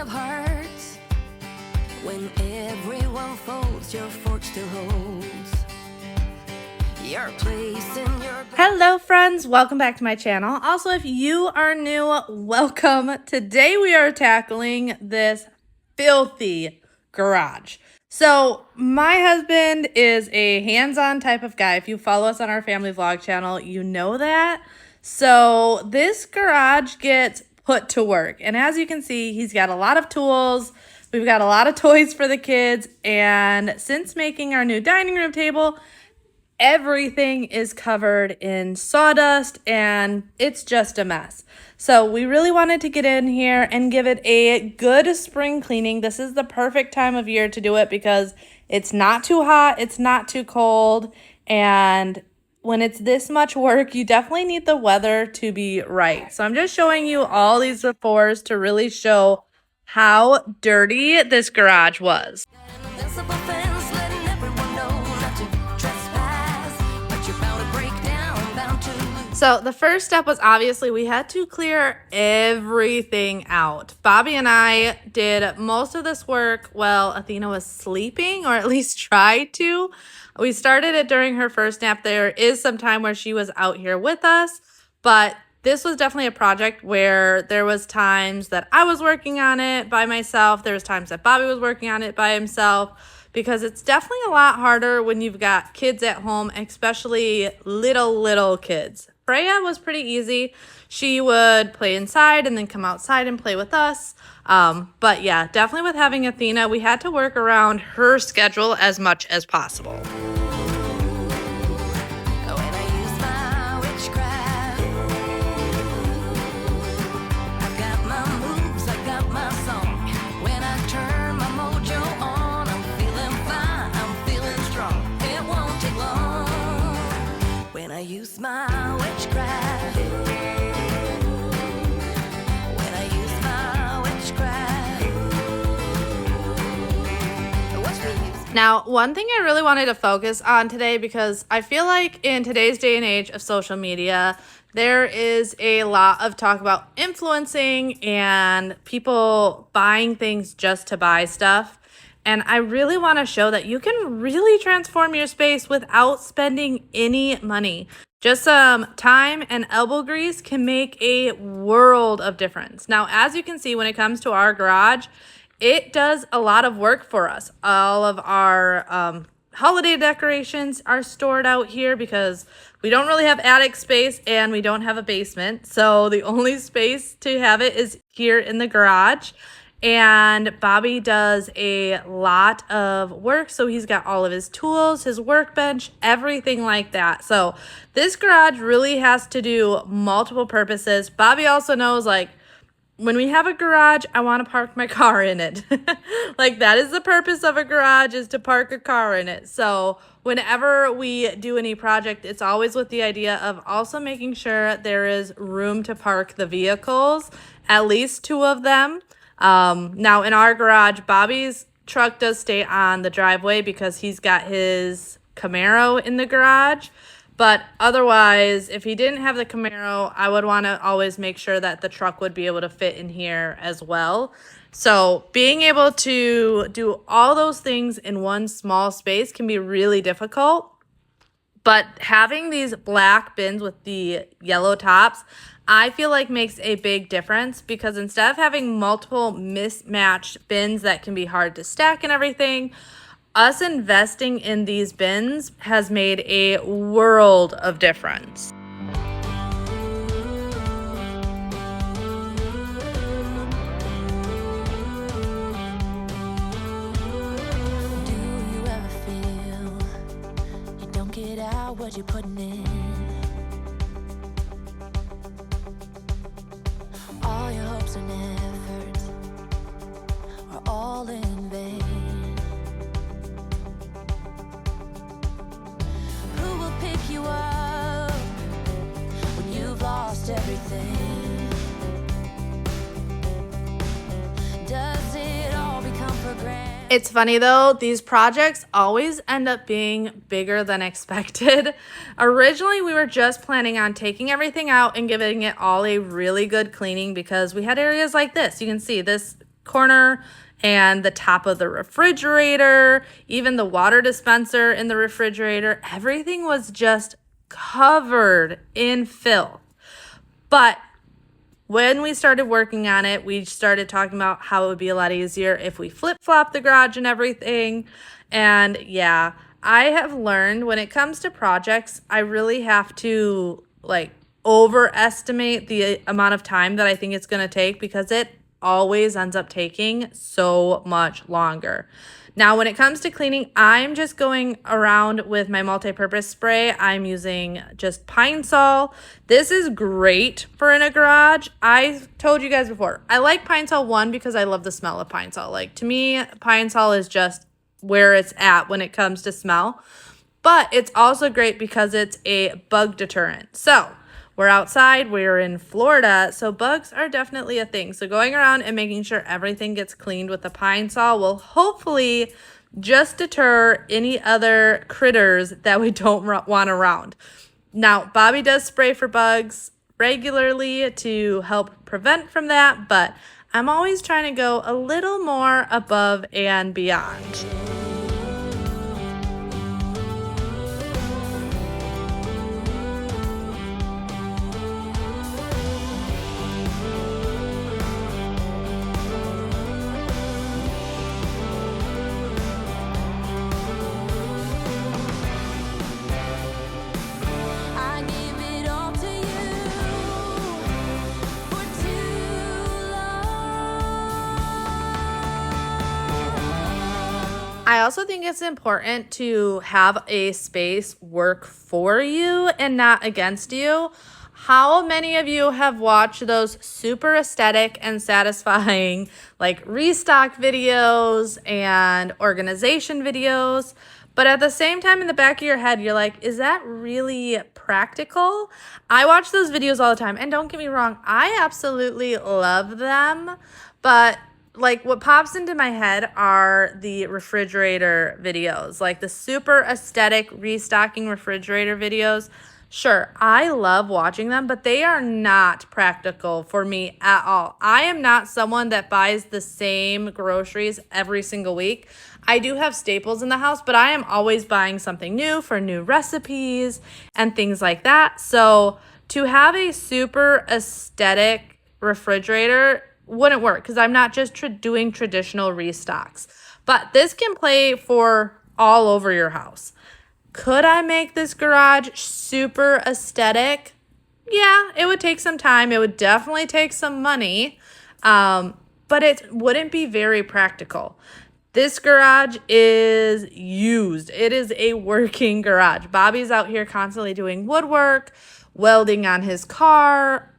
of hearts. When everyone folds, your fork still holds your place in your... Hello friends, welcome back to my channel. Also, if you are new, welcome. Today we are tackling this filthy garage. So my husband is a hands-on type of guy. If you follow us on our family vlog channel, you know that. So this garage gets put to work. And as you can see, he's got a lot of tools. We've got a lot of toys for the kids. And since making our new dining room table, everything is covered in sawdust and it's just a mess. So we really wanted to get in here and give it a good spring cleaning. This is the perfect time of year to do it because it's not too hot, it's not too cold, and when it's this much work, you definitely need the weather to be right. So I'm just showing you all these befores to really show how dirty this garage was. So the first step was obviously we had to clear everything out. Bobby and I did most of this work while Athena was sleeping, or at least tried to. We started it during her first nap. There is some time where she was out here with us, but this was definitely a project where there was times that I was working on it by myself. There was times that Bobby was working on it by himself, because it's definitely a lot harder when you've got kids at home, especially little kids. Freya was pretty easy. She would play inside and then come outside and play with us. But yeah, definitely with having Athena, we had to work around her schedule as much as possible. I use my witchcraft. When I use my witchcraft. Now, one thing I really wanted to focus on today, because I feel like in today's day and age of social media, there is a lot of talk about influencing and people buying things just to buy stuff. And I really want to show that you can really transform your space without spending any money. Just some time and elbow grease can make a world of difference. Now, as you can see, when it comes to our garage, it does a lot of work for us. All of our holiday decorations are stored out here because we don't really have attic space and we don't have a basement. So the only space to have it is here in the garage. And Bobby does a lot of work, so he's got all of his tools, his workbench, everything like that. So this garage really has to do multiple purposes. Bobby also knows, like, when we have a garage, I want to park my car in it. Like, that is the purpose of a garage, is to park a car in it. So whenever we do any project, it's always with the idea of also making sure there is room to park the vehicles, at least 2 of them. Now in our garage, Bobby's truck does stay on the driveway because he's got his Camaro in the garage. But otherwise, if he didn't have the Camaro, I would want to always make sure that the truck would be able to fit in here as well. So being able to do all those things in one small space can be really difficult. But having these black bins with the yellow tops, I feel like makes a big difference, because instead of having multiple mismatched bins that can be hard to stack and everything, us investing in these bins has made a world of difference. Do you ever feel you don't get out what you're putting in? All your hopes and efforts are all in vain. Who will pick you up when you've lost everything? Does it all become for granted? It's funny though, these projects always end up being bigger than expected. Originally, we were just planning on taking everything out and giving it all a really good cleaning, because we had areas like this. You can see this corner and the top of the refrigerator, even the water dispenser in the refrigerator. Everything was just covered in filth. But when we started working on it, we started talking about how it would be a lot easier if we flip-flop the garage and everything. And yeah, I have learned when it comes to projects, I really have to overestimate the amount of time that I think it's going to take, because it always ends up taking so much longer. Now, when it comes to cleaning, I'm just going around with my multi-purpose spray. I'm using just Pine Sol. This is great for in a garage. I told you guys before, I like Pine Sol, one, because I love the smell of Pine Sol. To me, Pine Sol is just where it's at when it comes to smell. But it's also great because it's a bug deterrent. So we're outside, we're in Florida, so bugs are definitely a thing. So going around and making sure everything gets cleaned with the Pine Sol will hopefully just deter any other critters that we don't want around. Now, Bobby does spray for bugs regularly to help prevent from that, but I'm always trying to go a little more above and beyond. I give it all to you for too long. I also think it's important to have a space work for you and not against you. How many of you have watched those super aesthetic and satisfying restock videos and organization videos? But at the same time, in the back of your head, you're like, is that really practical? I watch those videos all the time. And don't get me wrong, I absolutely love them. But what pops into my head are the refrigerator videos, the super aesthetic restocking refrigerator videos. Sure, I love watching them, but they are not practical for me at all. I am not someone that buys the same groceries every single week. I do have staples in the house, but I am always buying something new for new recipes and things like that. So to have a super aesthetic refrigerator wouldn't work, because I'm not just doing traditional restocks. But this can play for all over your house. Could I make this garage super aesthetic? Yeah, it would take some time. It would definitely take some money, but it wouldn't be very practical. This garage is used. It is a working garage. Bobby's out here constantly doing woodwork, welding on his car,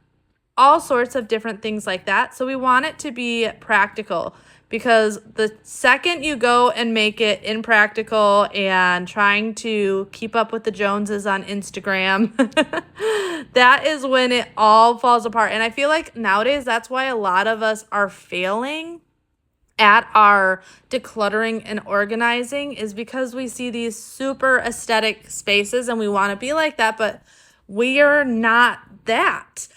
all sorts of different things like that. So we want it to be practical, because the second you go and make it impractical and trying to keep up with the Joneses on Instagram, that is when it all falls apart. And I feel like nowadays that's why a lot of us are failing at our decluttering and organizing, is because we see these super aesthetic spaces and we want to be like that, but we are not that.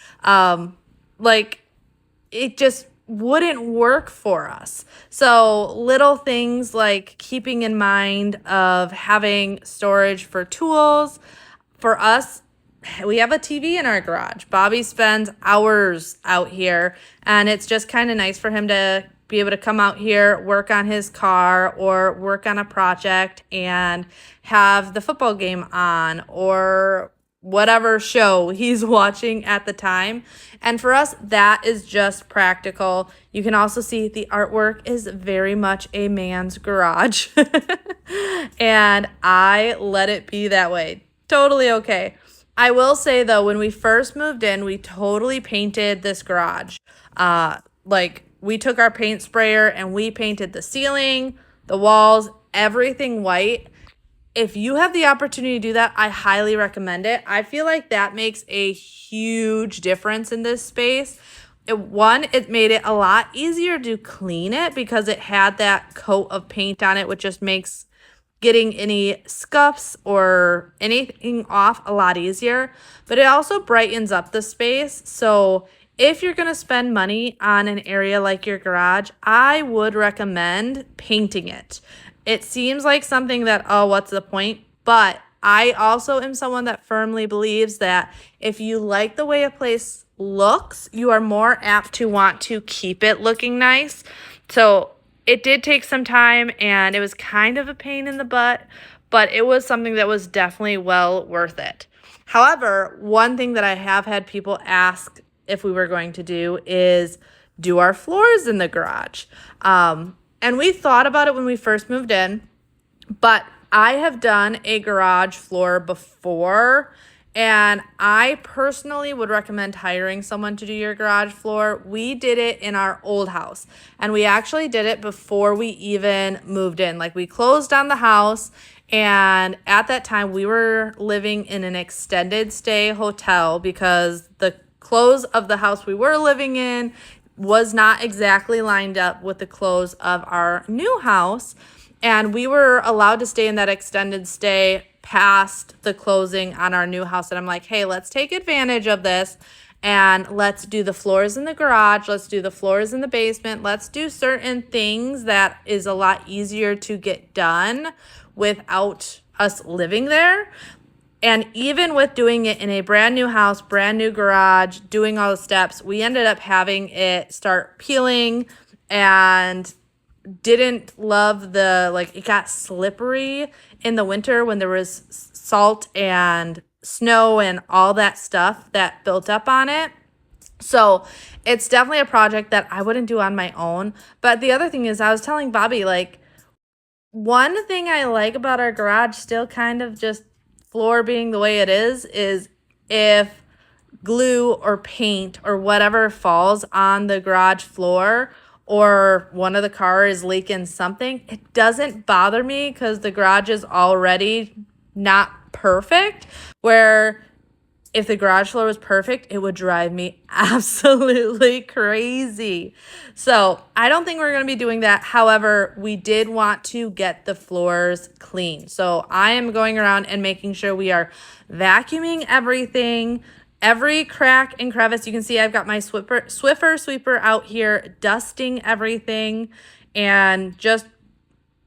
It just wouldn't work for us. So little things like keeping in mind of having storage for tools. For us, we have a TV in our garage. Bobby spends hours out here, and it's just kind of nice for him to be able to come out here, work on his car or work on a project, and have the football game on or whatever show he's watching at the time. And for us, that is just practical. You can also see the artwork is very much a man's garage. And I let it be that way. Totally okay. I will say though, when we first moved in, we totally painted this garage. We took our paint sprayer and we painted the ceiling, the walls, everything white. If you have the opportunity to do that, I highly recommend it. I feel like that makes a huge difference in this space. It made it a lot easier to clean it because it had that coat of paint on it, which just makes getting any scuffs or anything off a lot easier. But it also brightens up the space. So if you're going to spend money on an area like your garage, I would recommend painting it. It seems like something that, oh, what's the point? But I also am someone that firmly believes that if you like the way a place looks, you are more apt to want to keep it looking nice. So it did take some time and it was kind of a pain in the butt, but it was something that was definitely well worth it. However, one thing that I have had people ask if we were going to do our floors in the garage. And we thought about it when we first moved in, but I have done a garage floor before, and I personally would recommend hiring someone to do your garage floor. We did it in our old house, and we actually did it before we even moved in. Like, we closed on the house, and at that time we were living in an extended stay hotel because the clothes of the house we were living in was not exactly lined up with the clothes of our new house. And we were allowed to stay in that extended stay past the closing on our new house. And I'm like, hey, let's take advantage of this and let's do the floors in the garage. Let's do the floors in the basement. Let's do certain things that is a lot easier to get done without us living there. And even with doing it in a brand new house, brand new garage, doing all the steps, we ended up having it start peeling and didn't love it got slippery in the winter when there was salt and snow and all that stuff that built up on it. So it's definitely a project that I wouldn't do on my own. But the other thing is, I was telling Bobby, like, one thing I like about our garage, still kind of just floor being the way it is if glue or paint or whatever falls on the garage floor or one of the car is leaking something, it doesn't bother me because the garage is already not perfect. Where if the garage floor was perfect, it would drive me absolutely crazy. So I don't think we're going to be doing that. However, we did want to get the floors clean. So I am going around and making sure we are vacuuming everything, every crack and crevice. You can see I've got my Swiffer sweeper out here dusting everything and just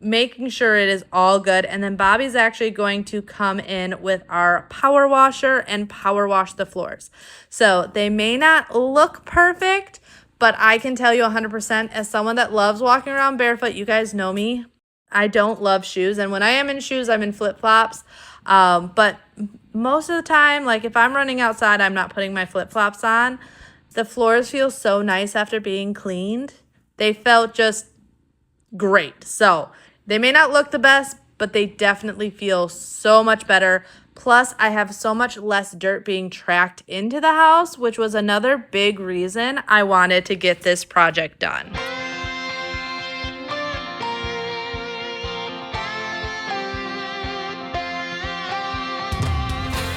making sure it is all good. And then Bobby's actually going to come in with our power washer and power wash the floors. So they may not look perfect, but I can tell you 100% as someone that loves walking around barefoot, you guys know me, I don't love shoes. And when I am in shoes, I'm in flip-flops. But most of the time, like if I'm running outside, I'm not putting my flip-flops on. The floors feel so nice after being cleaned. They felt just great. So they may not look the best, but they definitely feel so much better. Plus, I have so much less dirt being tracked into the house, which was another big reason I wanted to get this project done.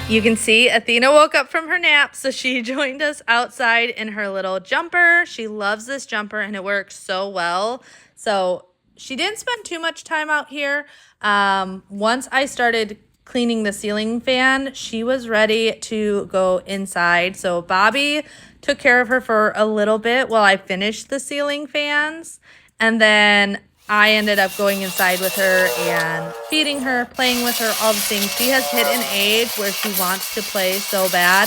You can see Athena woke up from her nap, so she joined us outside in her little jumper. She loves this jumper and it works so well. So she didn't spend too much time out here. Once I started cleaning the ceiling fan, she was ready to go inside. So Bobby took care of her for a little bit while I finished the ceiling fans. And then I ended up going inside with her and feeding her, playing with her, all the things. She has hit an age where she wants to play so bad.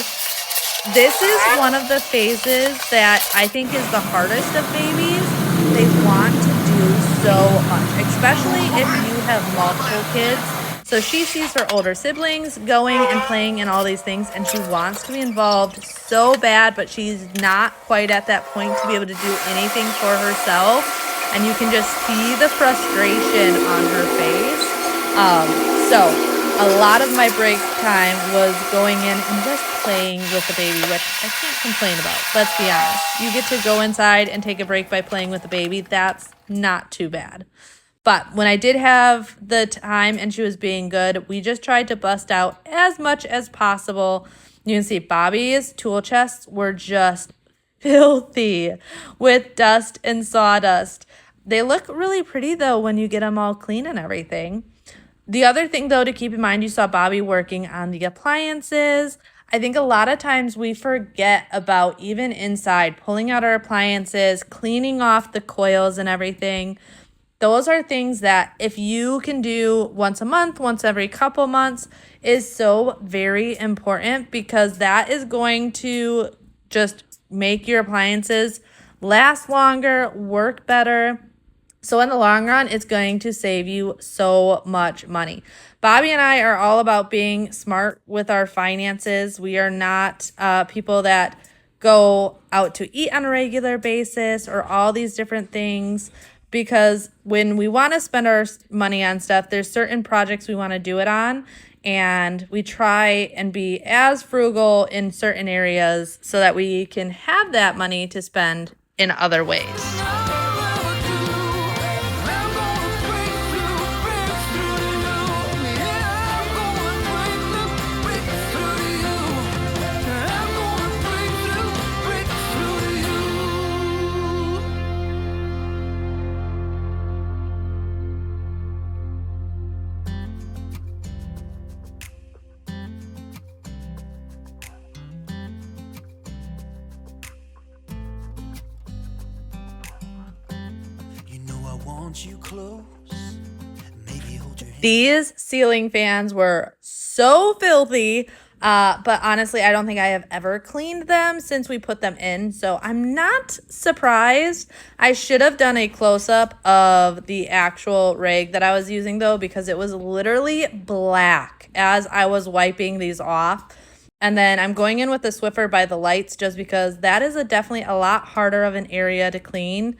This is one of the phases that I think is the hardest of babies. They want to do so much, especially if you have multiple kids. So she sees her older siblings going and playing and all these things, and she wants to be involved so bad, but she's not quite at that point to be able to do anything for herself. And you can just see the frustration on her face. So a lot of my break time was going in and just playing with the baby, which I can't complain about. Let's be honest. You get to go inside and take a break by playing with the baby. That's not too bad. But when I did have the time and she was being good, we just tried to bust out as much as possible. You can see Bobby's tool chests were just filthy with dust and sawdust. They look really pretty, though, when you get them all clean and everything. The other thing, though, to keep in mind, you saw Bobby working on the appliances. I think a lot of times we forget about even inside, pulling out our appliances, cleaning off the coils and everything. Those are things that if you can do once a month, once every couple months, is so very important, because that is going to just make your appliances last longer, work better. So in the long run, it's going to save you so much money. Bobby and I are all about being smart with our finances. We are not people that go out to eat on a regular basis or all these different things, because when we want to spend our money on stuff, there's certain projects we want to do it on, and we try and be as frugal in certain areas so that we can have that money to spend in other ways. You close, maybe hold your hand. These ceiling fans were so filthy, but honestly, I don't think I have ever cleaned them since we put them in, so I'm not surprised. I should have done a close-up of the actual rag that I was using, though, because it was literally black as I was wiping these off. And then I'm going in with the Swiffer by the lights, just because that is definitely a lot harder of an area to clean.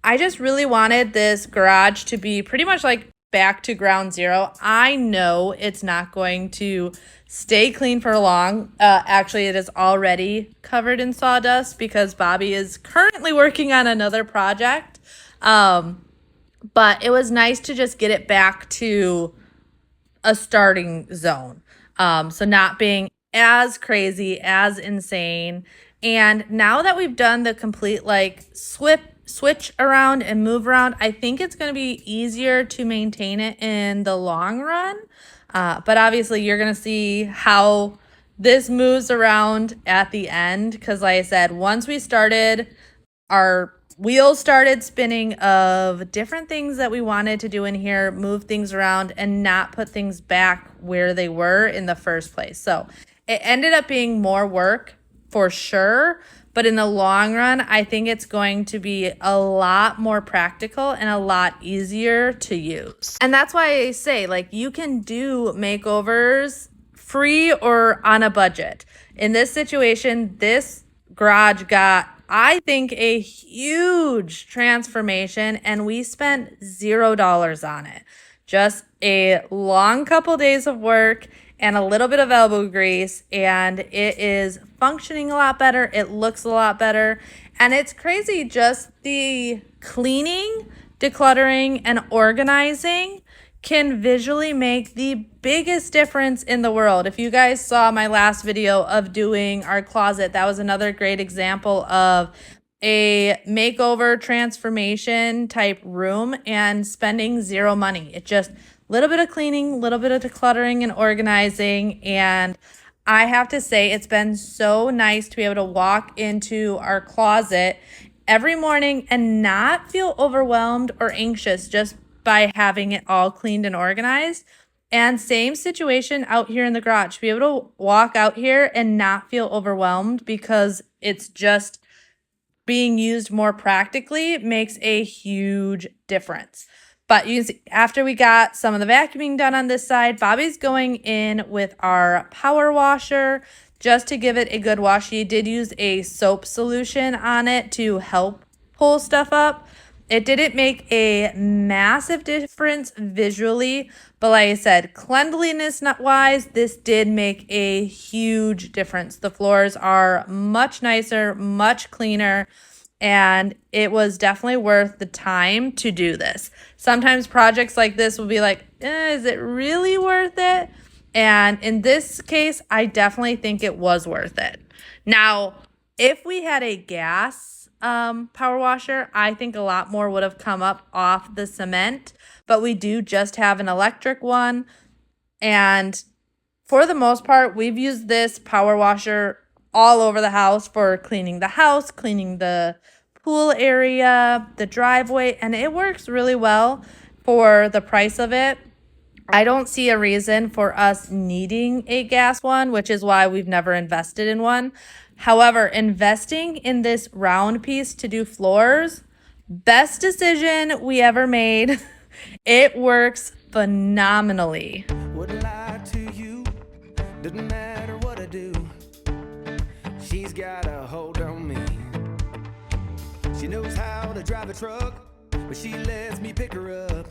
I just really wanted this garage to be pretty much like back to ground zero. I know it's not going to stay clean for long. Actually, it is already covered in sawdust because Bobby is currently working on another project. But it was nice to just get it back to a starting zone. So not being as crazy, as insane. And now that we've done the complete like switch around and move around, I think it's going to be easier to maintain it in the long run. But obviously you're going to see how this moves around at the end, because like I said, once we started, our wheels started spinning of different things that we wanted to do in here, move things around and not put things back where they were in the first place. So it ended up being more work for sure, but in the long run, I think it's going to be a lot more practical and a lot easier to use. And that's why I say, like, you can do makeovers free or on a budget. In this situation, this garage got, I think, a huge transformation, and we spent $0 on it. Just a long couple days of work and a little bit of elbow grease, and it is functioning a lot better. It looks a lot better. And it's crazy, just the cleaning, decluttering, and organizing can visually make the biggest difference in the world. If you guys saw my last video of doing our closet, that was another great example of a makeover transformation type room and spending zero money. It just little bit of cleaning, little bit of decluttering and organizing. And I have to say, it's been so nice to be able to walk into our closet every morning and not feel overwhelmed or anxious just by having it all cleaned and organized. And same situation out here in the garage, to be able to walk out here and not feel overwhelmed because it's just being used more practically makes a huge difference. But you can see, after we got some of the vacuuming done on this side, Bobby's going in with our power washer just to give it a good wash. He did use a soap solution on it to help pull stuff up. It didn't make a massive difference visually, but like I said, cleanliness-wise, this did make a huge difference. The floors are much nicer, much cleaner, and it was definitely worth the time to do this. Sometimes projects like this will be like, is it really worth it? And in this case, I definitely think it was worth it. Now, if we had a gas power washer, I think a lot more would have come up off the cement, but we do just have an electric one, and for the most part, we've used this power washer all over the house for cleaning the house, cleaning the pool area, the driveway, and it works really well for the price of it. I don't see a reason for us needing a gas one, which is why we've never invested in one. However, investing in this round piece to do floors, best decision we ever made. It works phenomenally. Wouldn't lie to you, doesn't matter what I do. She's got a hold on me. She knows how to drive a truck, but she lets me pick her up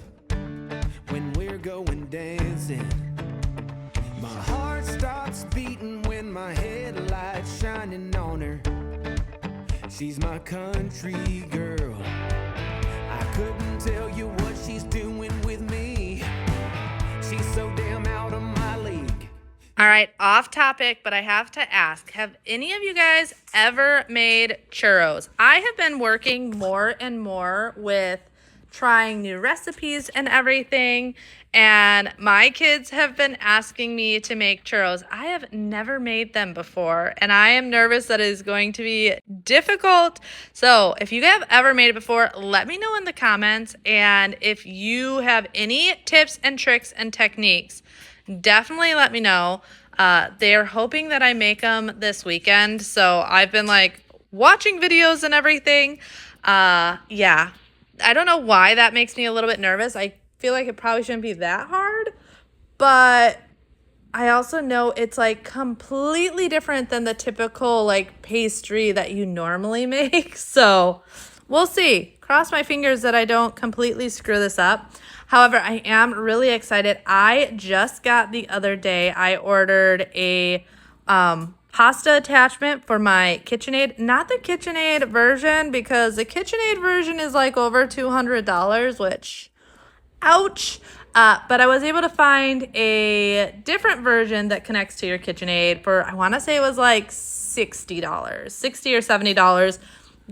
when we're going dancing. My heart stops beating when my headlights shining on her. She's my country girl. I couldn't tell you what she's doing with me. She's so damn out of my league. All right, off topic, but I have to ask, have any of you guys ever made churros? I have been working more and more with trying new recipes and everything, and my kids have been asking me to make churros. I have never made them before, and I am nervous that it is going to be difficult. So if you have ever made it before, let me know in the comments, and if you have any tips and tricks and techniques, definitely let me know. They're hoping that I make them this weekend, so I've been like watching videos and everything. Yeah, I don't know why that makes me a little bit nervous. I feel like it probably shouldn't be that hard, but I also know it's like completely different than the typical like pastry that you normally make. So we'll see. Cross my fingers that I don't completely screw this up. However, I am really excited. I just got the other day, I ordered a pasta attachment for my KitchenAid. Not the KitchenAid version, because the KitchenAid version is like over $200, which, ouch. But I was able to find a different version that connects to your KitchenAid for, I want to say it was like $60, $60 or $70.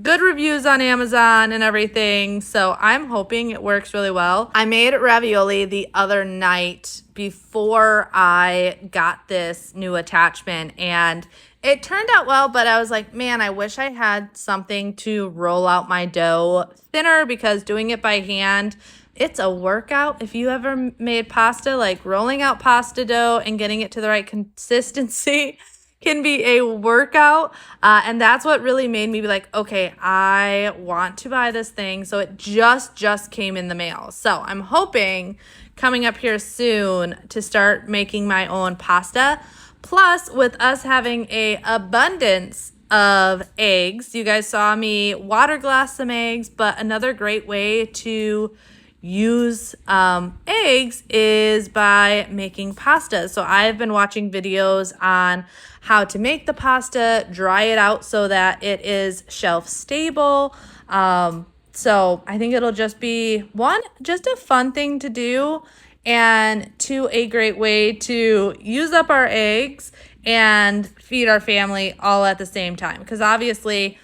Good reviews on Amazon and everything, so I'm hoping it works really well. I made ravioli the other night before I got this new attachment, and it turned out well, but I was like, man, I wish I had something to roll out my dough thinner, because doing it by hand, it's a workout. If you ever made pasta, like rolling out pasta dough and getting it to the right consistency can be a workout, and that's what really made me be like, okay, I want to buy this thing. So it just came in the mail, so I'm hoping coming up here soon to start making my own pasta. Plus, with us having a abundance of eggs, you guys saw me water glass some eggs, but another great way to use eggs is by making pasta. So I've been watching videos on how to make the pasta, dry it out so that it is shelf stable. So I think it'll just be just a fun thing to do, and two, a great way to use up our eggs and feed our family all at the same time. Because obviously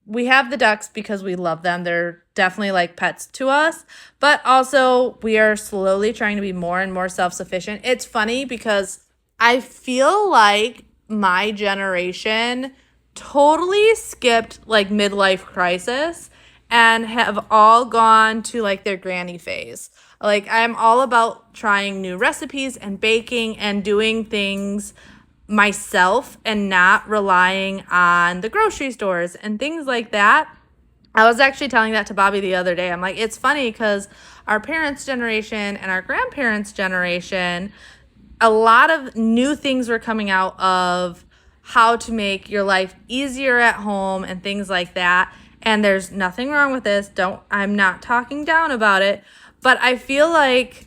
we have the ducks because we love them. They're definitely like pets to us, but also we are slowly trying to be more and more self-sufficient. It's funny because I feel like my generation totally skipped like midlife crisis and have all gone to like their granny phase. Like, I'm all about trying new recipes and baking and doing things myself and not relying on the grocery stores and things like that. I was actually telling that to Bobby the other day. I'm like, it's funny because our parents' generation and our grandparents' generation, a lot of new things were coming out of how to make your life easier at home and things like that. And there's nothing wrong with this. I'm not talking down about it, but I feel like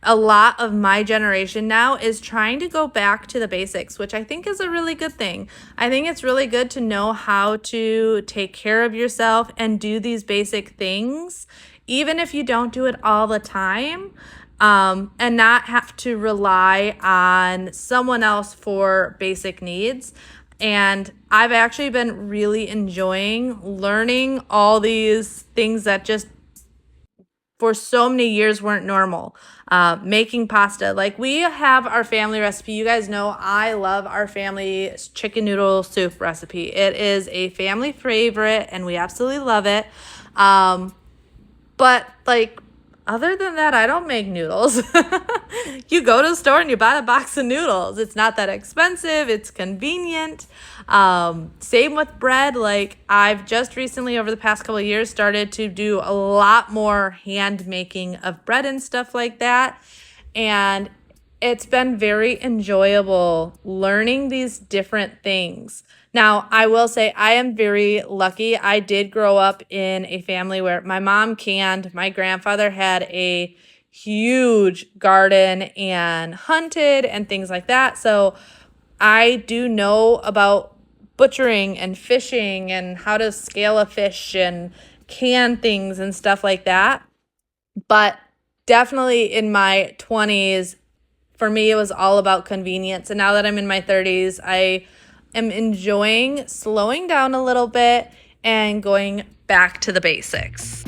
a lot of my generation now is trying to go back to the basics, which I think is a really good thing. I think it's really good to know how to take care of yourself and do these basic things, even if you don't do it all the time, and not have to rely on someone else for basic needs. And I've actually been really enjoying learning all these things that just for so many years weren't normal. Making pasta. Like, we have our family recipe. You guys know I love our family chicken noodle soup recipe. It is a family favorite and we absolutely love it. But like, other than that, I don't make noodles. You go to the store and you buy a box of noodles. It's not that expensive. It's convenient. Same with bread. Like, I've just recently, over the past couple of years, started to do a lot more hand making of bread and stuff like that. And it's been very enjoyable learning these different things. Now, I will say I am very lucky. I did grow up in a family where my mom canned, my grandfather had a huge garden and hunted and things like that. So I do know about butchering and fishing and how to scale a fish and can things and stuff like that. But definitely in my 20s, for me, it was all about convenience. And now that I'm in my 30s, I am enjoying slowing down a little bit and going back to the basics.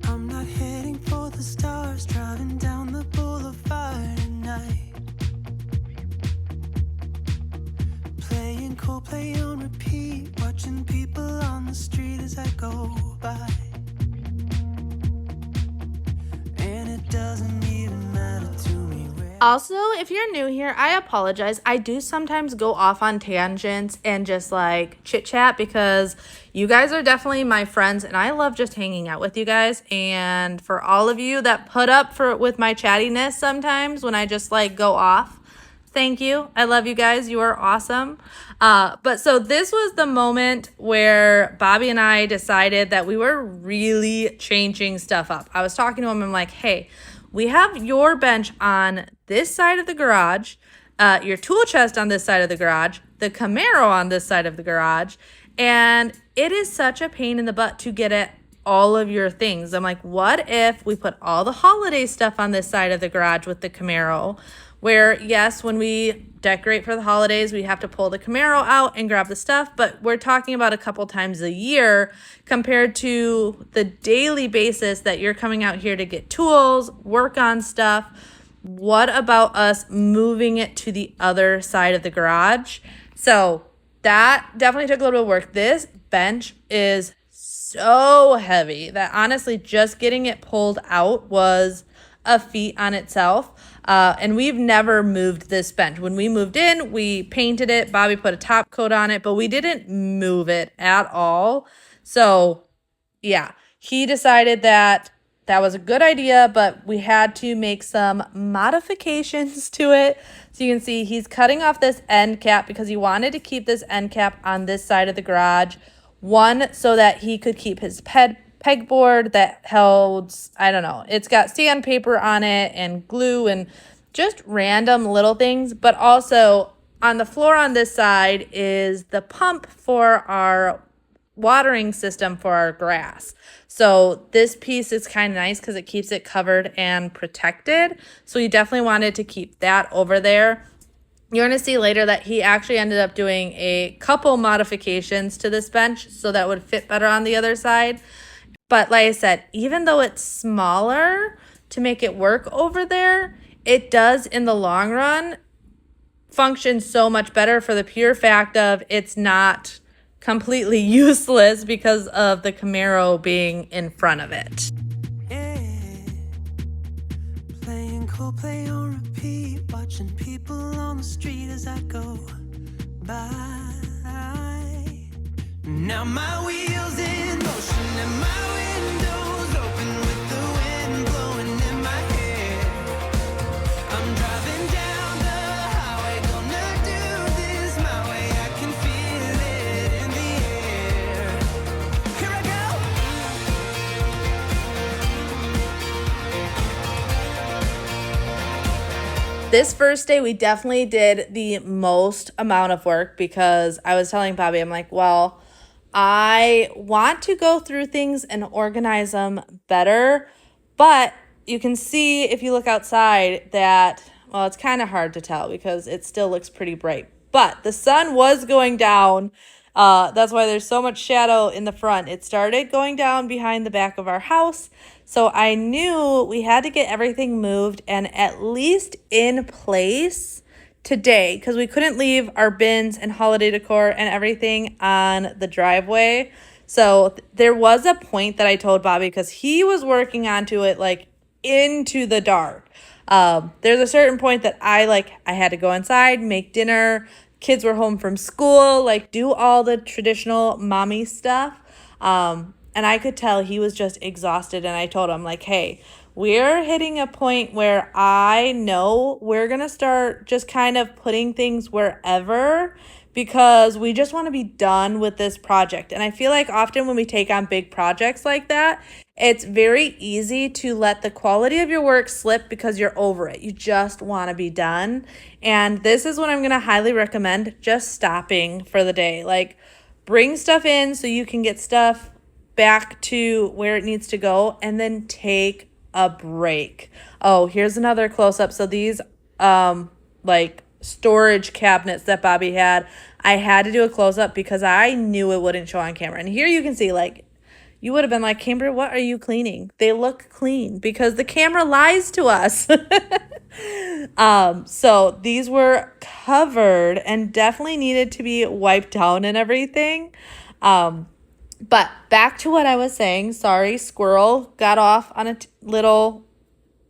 I'm not heading for the stars, driving down the boulevard at night. Playing Coldplay on repeat, watching people on the street as I go by. And it doesn't even matter to me where. Also, if you're new here, I apologize. I do sometimes go off on tangents and just like chit chat because you guys are definitely my friends and I love just hanging out with you guys. And for all of you that put up with my chattiness sometimes when I just like go off, thank you. I love you guys. You are awesome. But so this was the moment where Bobby and I decided that we were really changing stuff up. I was talking to him. I'm like, hey, we have your bench on this side of the garage, your tool chest on this side of the garage, the Camaro on this side of the garage, and it is such a pain in the butt to get at all of your things. I'm like, what if we put all the holiday stuff on this side of the garage with the Camaro? Where, yes, when we decorate for the holidays, we have to pull the Camaro out and grab the stuff, but we're talking about a couple times a year compared to the daily basis that you're coming out here to get tools, work on stuff. What about us moving it to the other side of the garage? So that definitely took a little bit of work. This bench is so heavy that honestly just getting it pulled out was a feat on itself. And we've never moved this bench. When we moved in, we painted it. Bobby put a top coat on it, but we didn't move it at all. So yeah, he decided that was a good idea, but we had to make some modifications to it. So you can see he's cutting off this end cap because he wanted to keep this end cap on this side of the garage. One, so that he could keep his pegboard that held, I don't know, it's got sandpaper on it and glue and just random little things. But also on the floor on this side is the pump for our watering system for our grass. So this piece is kind of nice because it keeps it covered and protected. So you definitely wanted to keep that over there. You're going to see later that he actually ended up doing a couple modifications to this bench so that would fit better on the other side. But like I said, even though it's smaller to make it work over there, it does in the long run function so much better for the pure fact of it's not completely useless because of the Camaro being in front of it. Yeah. Playing Coldplay on repeat, watching people on the street as I go by. Now my wheels in motion and my windows open with the wind blowing in my hair. I'm driving down the highway, gonna do this my way. I can feel it in the air. Here I go. This first day, we definitely did the most amount of work because I was telling Bobby, I'm like, well, I want to go through things and organize them better, But you can see if you look outside that, well, it's kind of hard to tell because it still looks pretty bright. But the sun was going down. That's why there's so much shadow in the front. It started going down behind the back of our house. So I knew we had to get everything moved and at least in place today because we couldn't leave our bins and holiday decor and everything on the driveway. So there was a point that I told Bobby because he was working onto it like into the dark. There's a certain point that I had to go inside, make dinner. Kids were home from school, like do all the traditional mommy stuff. And I could tell he was just exhausted. And I told him like, hey, we're hitting a point where I know we're going to start just kind of putting things wherever because we just want to be done with this project. And I feel like often when we take on big projects like that, it's very easy to let the quality of your work slip because you're over it. You just want to be done. And this is what I'm going to highly recommend, just stopping for the day. Like bring stuff in so you can get stuff back to where it needs to go and then take a break. Oh, here's another close-up. So these storage cabinets that Bobby had, I had to do a close-up because I knew it wouldn't show on camera. And here you can see you would have been like, Camber, what are you cleaning? They look clean because the camera lies to us. So these were covered and definitely needed to be wiped down and everything. But back to what I was saying. Sorry, squirrel got off on a little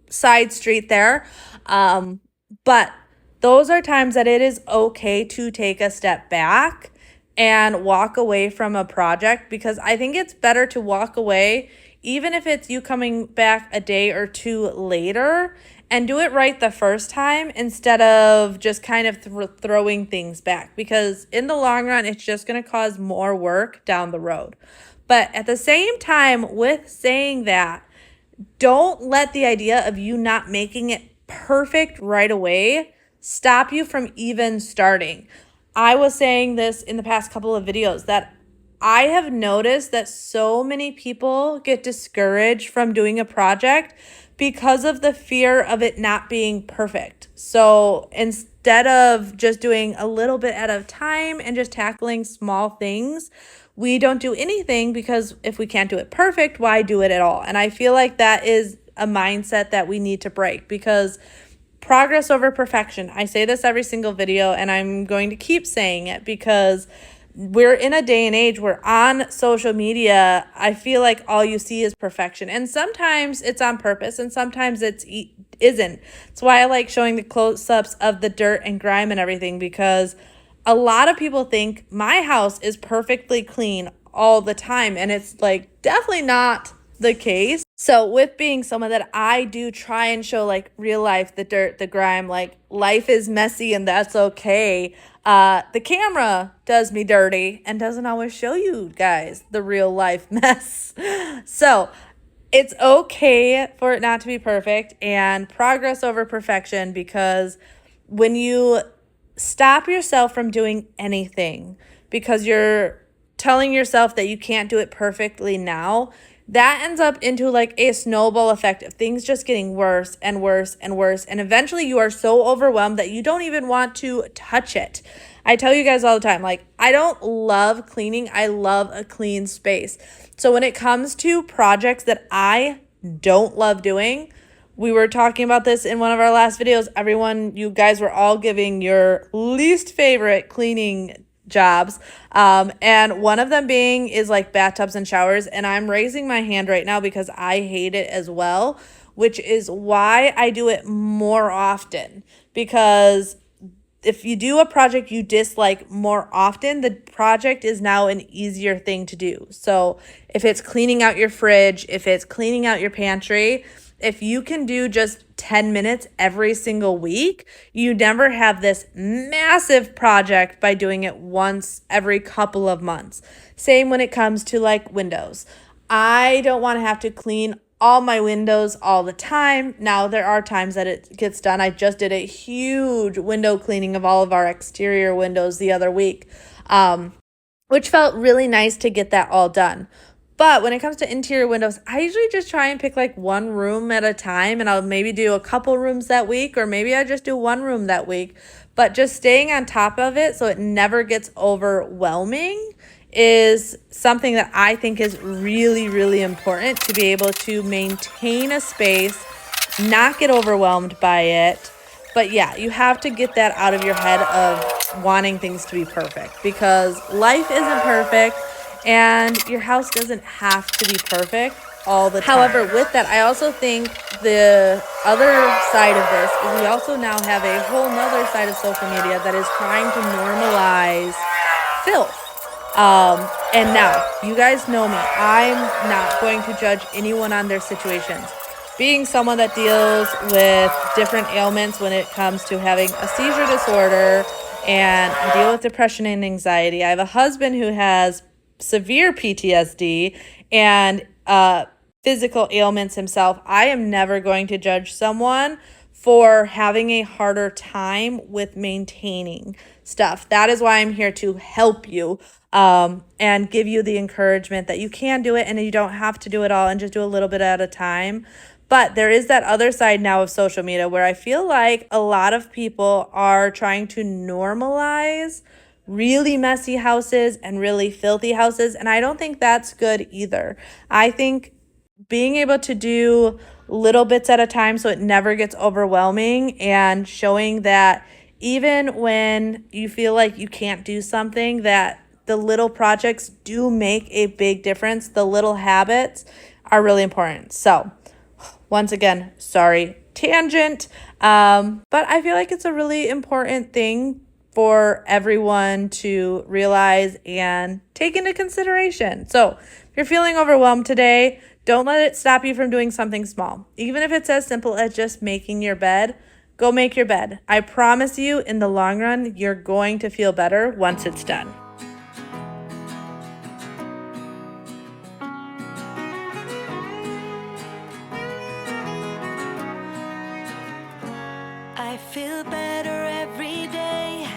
side street there. But those are times that it is okay to take a step back and walk away from a project because I think it's better to walk away even if it's you coming back a day or two later and do it right the first time instead of just kind of throwing things back because in the long run, it's just going to cause more work down the road. But at the same time, with saying that, don't let the idea of you not making it perfect right away stop you from even starting. I was saying this in the past couple of videos that I have noticed that so many people get discouraged from doing a project because of the fear of it not being perfect. So instead of just doing a little bit at a time and just tackling small things, we don't do anything because if we can't do it perfect, why do it at all? And I feel like that is a mindset that we need to break because progress over perfection. I say this every single video and I'm going to keep saying it because we're in a day and age where on social media, I feel like all you see is perfection. And sometimes it's on purpose and sometimes it isn't. That's why I like showing the close-ups of the dirt and grime and everything because a lot of people think my house is perfectly clean all the time. And it's like definitely not the case. So with being someone that I do try and show like real life, the dirt, the grime, like life is messy and that's okay. The camera does me dirty and doesn't always show you guys the real life mess. So it's okay for it not to be perfect and progress over perfection because when you stop yourself from doing anything because you're telling yourself that you can't do it perfectly now, that ends up into like a snowball effect of things just getting worse and worse and worse. And eventually you are so overwhelmed that you don't even want to touch it. I tell you guys all the time, like I don't love cleaning. I love a clean space. So when it comes to projects that I don't love doing, we were talking about this in one of our last videos. Everyone, you guys were all giving your least favorite cleaning jobs. And one of them being is like bathtubs and showers. And I'm raising my hand right now because I hate it as well, which is why I do it more often. Because if you do a project you dislike more often, the project is now an easier thing to do. So if it's cleaning out your fridge, if it's cleaning out your pantry, if you can do just 10 minutes every single week, you never have this massive project by doing it once every couple of months. Same when it comes to like windows. I don't want to have to clean all my windows all the time. Now there are times that it gets done. I just did a huge window cleaning of all of our exterior windows the other week, which felt really nice to get that all done. But when it comes to interior windows, I usually just try and pick like one room at a time, and I'll maybe do a couple rooms that week, or maybe I just do one room that week. But just staying on top of it so it never gets overwhelming is something that I think is really, really important to be able to maintain a space, not get overwhelmed by it. But yeah, you have to get that out of your head of wanting things to be perfect, because life isn't perfect and your house doesn't have to be perfect all the time. However, with that, I also think the other side of this is we also now have a whole nother side of social media that is trying to normalize filth. And now, you guys know me. I'm not going to judge anyone on their situations. Being someone that deals with different ailments when it comes to having a seizure disorder, and I deal with depression and anxiety. I have a husband who has severe PTSD and physical ailments himself. I am never going to judge someone for having a harder time with maintaining stuff. That is why I'm here to help you and give you the encouragement that you can do it and you don't have to do it all and just do a little bit at a time. But there is that other side now of social media where I feel like a lot of people are trying to normalize really messy houses and really filthy houses. And I don't think that's good either. I think being able to do little bits at a time so it never gets overwhelming, and showing that even when you feel like you can't do something, that the little projects do make a big difference. The little habits are really important. So once again, sorry, tangent. But I feel like it's a really important thing for everyone to realize and take into consideration. So if you're feeling overwhelmed today, don't let it stop you from doing something small. Even if it's as simple as just making your bed, go make your bed. I promise you, in the long run, you're going to feel better once it's done. I feel better every day.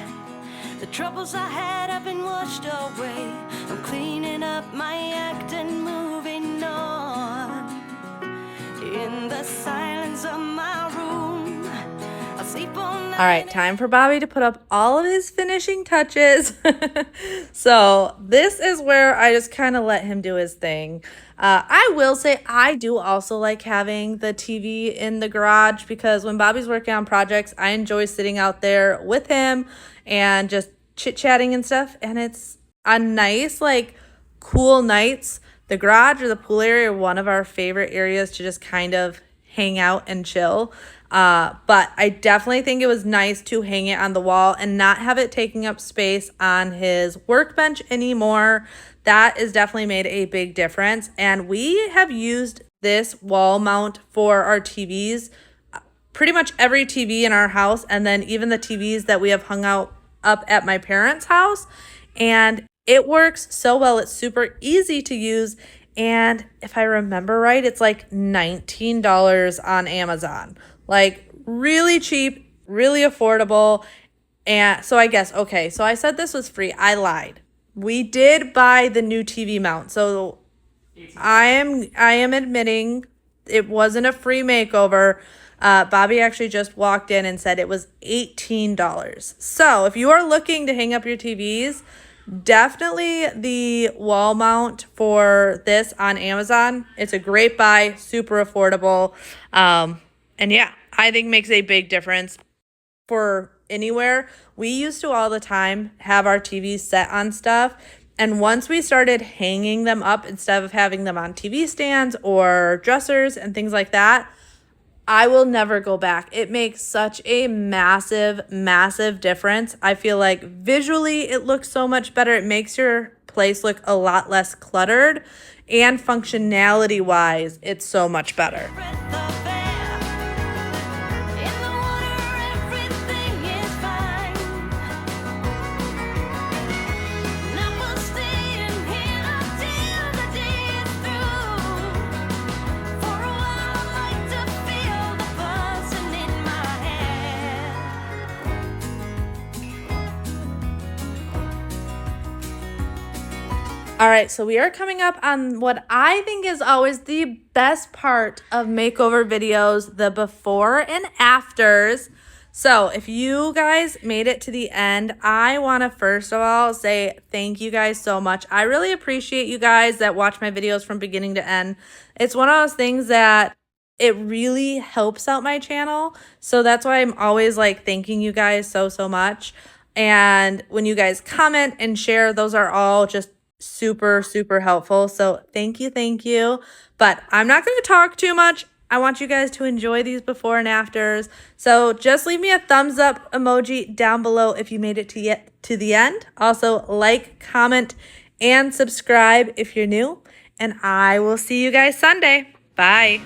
The troubles I had have been washed away. I'm cleaning up my act and moving on. In the silence of my room, I'll sleep all night. All right, time for Bobby to put up all of his finishing touches. So this is where I just kind of let him do his thing. I will say I do also like having the TV in the garage, because when Bobby's working on projects, I enjoy sitting out there with him and just chit-chatting and stuff. And it's a nice, like, cool nights. The garage or the pool area are one of our favorite areas to just kind of hang out and chill. But I definitely think it was nice to hang it on the wall and not have it taking up space on his workbench anymore. That has definitely made a big difference. And we have used this wall mount for our TVs, pretty much every TV in our house, and then even the TVs that we have hung out up at my parents' house. And it works so well. It's super easy to use. And if I remember right, it's like $19 on Amazon. Like, really cheap, really affordable. And so I guess, okay, so I said this was free. I lied. We did buy the new TV mount. So I am admitting it wasn't a free makeover. Bobby actually just walked in and said it was $18. So if you are looking to hang up your TVs, definitely the wall mount for this on Amazon. It's a great buy, super affordable. And yeah, I think makes a big difference for anywhere. We used to all the time have our TVs set on stuff. And once we started hanging them up instead of having them on TV stands or dressers and things like that, I will never go back. It makes such a massive, massive difference. I feel like visually it looks so much better. It makes your place look a lot less cluttered, and functionality wise, it's so much better. All right, so we are coming up on what I think is always the best part of makeover videos, the before and afters. So if you guys made it to the end, I want to first of all say thank you guys so much. I really appreciate you guys that watch my videos from beginning to end. It's one of those things that it really helps out my channel. So that's why I'm always like thanking you guys so much. And when you guys comment and share, those are all just super helpful. So thank you. But I'm not going to talk too much. I want you guys to enjoy these before and afters. So just leave me a thumbs up emoji down below if you made it to the end. Also like, comment, and subscribe if you're new. And I will see you guys Sunday. Bye.